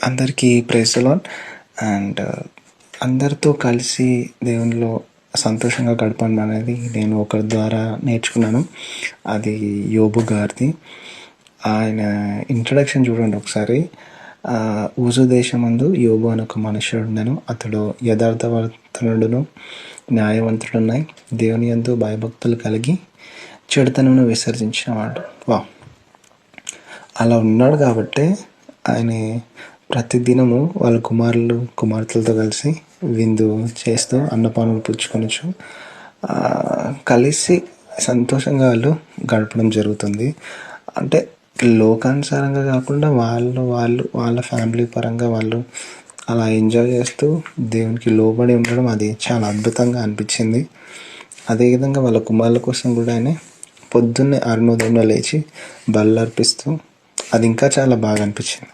అందరికీ praise the lord. And అందరితో కలిసి దేవునిలో సంతోషంగా గడపడం అనేది నేను ఒకరి ద్వారా నేర్చుకున్నాను. అది యోబు గారిది. ఆయన ఇంట్రడక్షన్ చూడండి ఒకసారి. ఊజు దేశమందు యోబు అని ఒక మనుష్యుడు ఉండెను. అతడు యథార్థవంతుడును న్యాయవంతుడున్నాయి, దేవుని యందు భయభక్తులు కలిగి చెడుతనమును విసర్జించినవాడు. అలా ఉన్నాడు కాబట్టి ఆయన ప్రతిదినము వాళ్ళ కుమార్తెలతో కలిసి విందు చేస్తూ అన్నపానం పుచ్చుకొనొచ్చు కలిసి సంతోషంగా వాళ్ళు గడపడం జరుగుతుంది. అంటే లోకానుసారంగా కాకుండా వాళ్ళ ఫ్యామిలీ పరంగా వాళ్ళు అలా ఎంజాయ్ చేస్తూ దేవునికి లోబడి ఉండడం అది చాలా అద్భుతంగా అనిపించింది. అదేవిధంగా వాళ్ళ కుమారుల కోసం కూడా ఆయన పొద్దున్నే అరుణోదయంలో లేచి బలులు అర్పిస్తూ అది ఇంకా చాలా బాగా అనిపించింది.